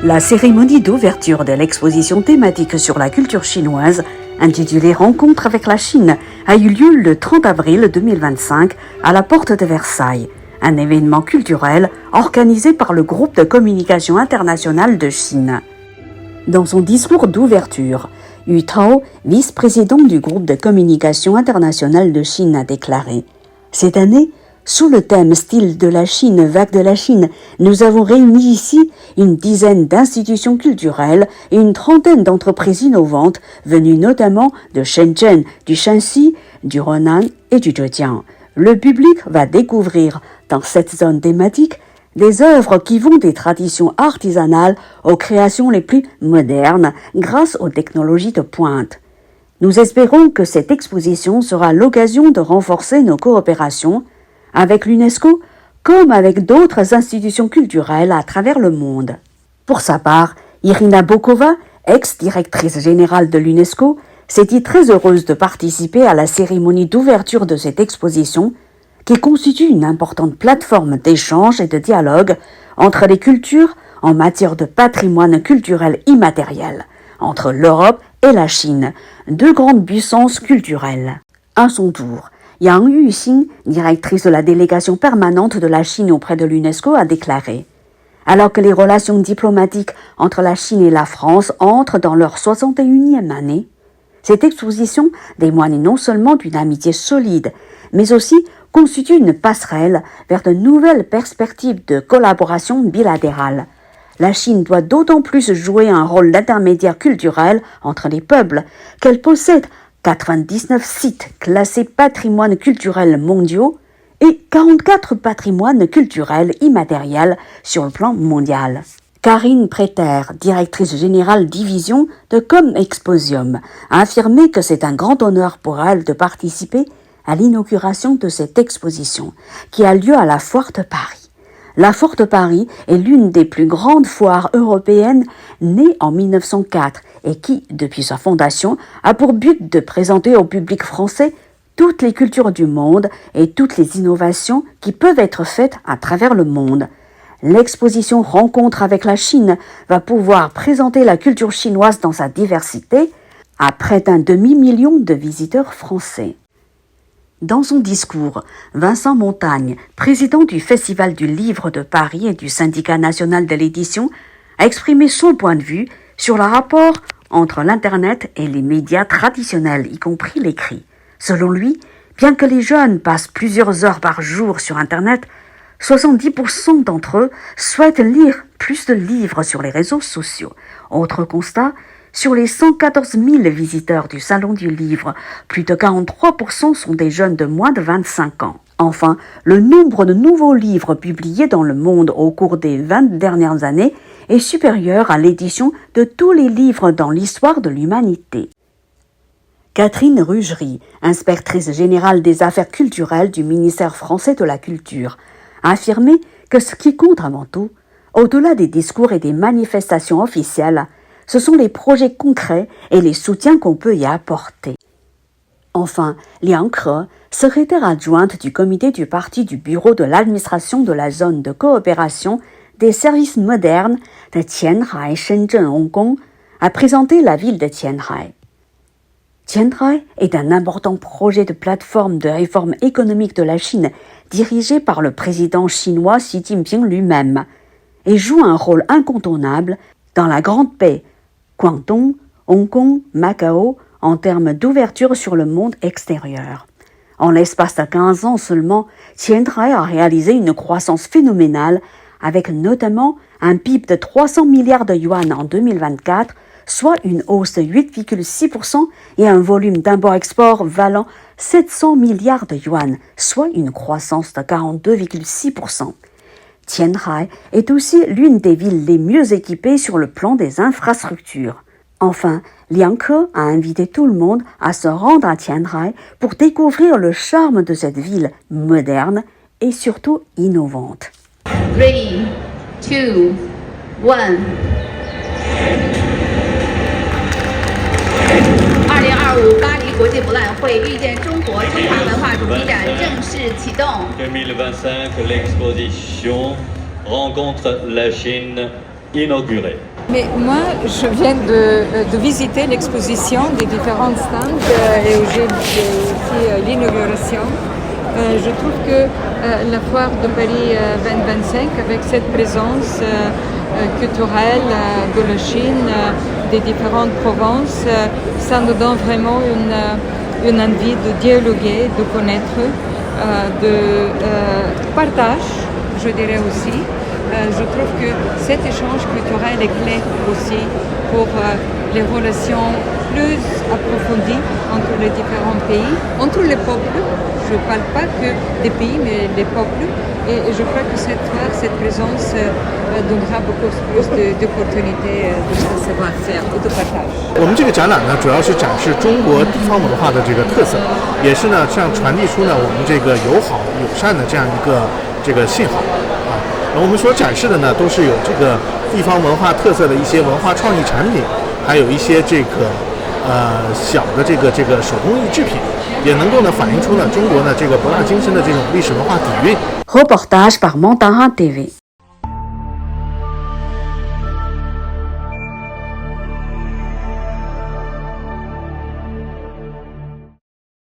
La cérémonie d'ouverture de l'exposition thématique sur la culture chinoise, intitulée Rencontre avec la Chine, a eu lieu le 30 avril 2025 à la porte de Versailles, un événement culturel organisé par le groupe de communication internationale de Chine. Dans son discours d'ouverture, Yu Tao, vice-président du groupe de communication internationale de Chine, a déclaré « Cette année, sous le thème Style de la Chine, vague de la Chine, nous avons réuni ici une dizaine d'institutions culturelles et une trentaine d'entreprises innovantes venues notamment de Shenzhen, du Shanxi, du Henan et du Zhejiang. Le public va découvrir dans cette zone thématique des œuvres qui vont des traditions artisanales aux créations les plus modernes grâce aux technologies de pointe. Nous espérons que cette exposition sera l'occasion de renforcer nos coopérations avec l'UNESCO comme avec d'autres institutions culturelles à travers le monde. Pour sa part, Irina Bokova, ex-directrice générale de l'UNESCO, s'est dit très heureuse de participer à la cérémonie d'ouverture de cette exposition qui constitue une importante plateforme d'échange et de dialogue entre les cultures en matière de patrimoine culturel immatériel, entre l'Europe et la Chine, deux grandes puissances culturelles. À son tour, Yang Yuxing, directrice de la délégation permanente de la Chine auprès de l'UNESCO, a déclaré « Alors que les relations diplomatiques entre la Chine et la France entrent dans leur 61e année, cette exposition témoigne non seulement d'une amitié solide, mais aussi constitue une passerelle vers de nouvelles perspectives de collaboration bilatérale. La Chine doit d'autant plus jouer un rôle d'intermédiaire culturel entre les peuples qu'elle possède 99 sites classés patrimoine culturel mondiaux et 44 patrimoines culturels immatériels sur le plan mondial. Karine Préter, directrice générale division de Comexposium, a affirmé que c'est un grand honneur pour elle de participer à l'inauguration de cette exposition qui a lieu à la Foire de Paris. La Foire de Paris est l'une des plus grandes foires européennes née en 1904 et qui, depuis sa fondation, a pour but de présenter au public français toutes les cultures du monde et toutes les innovations qui peuvent être faites à travers le monde. L'exposition Rencontre avec la Chine va pouvoir présenter la culture chinoise dans sa diversité à près d'un demi-million de visiteurs français. Dans son discours, Vincent Montagne, président du Festival du Livre de Paris et du Syndicat national de l'édition, a exprimé son point de vue sur le rapport entre l'Internet et les médias traditionnels, y compris l'écrit. Selon lui, bien que les jeunes passent plusieurs heures par jour sur Internet, 70% d'entre eux souhaitent lire plus de livres sur les réseaux sociaux. Autre constat, sur les 114 000 visiteurs du Salon du Livre, plus de 43% sont des jeunes de moins de 25 ans. Enfin, le nombre de nouveaux livres publiés dans le monde au cours des 20 dernières années est supérieur à l'édition de tous les livres dans l'histoire de l'humanité. Catherine Rugerie, inspectrice générale des affaires culturelles du ministère français de la Culture, a affirmé que ce qui compte avant tout, au-delà des discours et des manifestations officielles, ce sont les projets concrets et les soutiens qu'on peut y apporter. Enfin, Liang Ke, secrétaire adjointe du comité du parti du bureau de l'administration de la zone de coopération des services modernes de Qianhai Shenzhen Hong Kong, a présenté la ville de Qianhai. Qianhai est un important projet de plateforme de réforme économique de la Chine dirigé par le président chinois Xi Jinping lui-même et joue un rôle incontournable dans la grande paix Guangdong, Hong Kong, Macao en termes d'ouverture sur le monde extérieur. En l'espace de 15 ans seulement, Qianhai a réalisé une croissance phénoménale avec notamment un PIB de 300 milliards de yuan en 2024, soit une hausse de 8,6% et un volume d'import-export valant 700 milliards de yuan, soit une croissance de 42,6%. Qianhai est aussi l'une des villes les mieux équipées sur le plan des infrastructures. Enfin, Liang Ke a invité tout le monde à se rendre à Qianhai pour découvrir le charme de cette ville moderne et surtout innovante. 3, 2, 1. 2025巴黎国际博览会遇见中国中华文化主题展正式启动。2025, l'exposition Rencontre la Chine, inauguré. Mais moi, je viens de visiter l'exposition des différents stands et j'ai aussi l'inauguration. Je trouve que la foire de Paris 2025, avec cette présence culturelle de la Chine, des différentes provinces, ça nous donne vraiment une envie de dialoguer, de connaître, de partage, je dirais aussi. Je trouve que cet échange culturel est clé aussi pour les relations plus approfondies entre les différents pays, entre les peuples. Je ne parle pas que des pays, mais des peuples. Et je crois que cette présence donnera beaucoup plus d'opportunités de savoir-faire et de partage. 我们这个展览呢，主要是展示中国地方文化的这个特色，也是呢，像传递出呢我们这个友好友善的这样一个这个信号啊。我们所展示的呢，都是有这个地方文化特色的一些文化创意产品，还有一些这个小的这个手工艺制品，也能够呢反映出呢中国呢这个博大精深的这种历史文化底蕴。Reportage par Montara TV.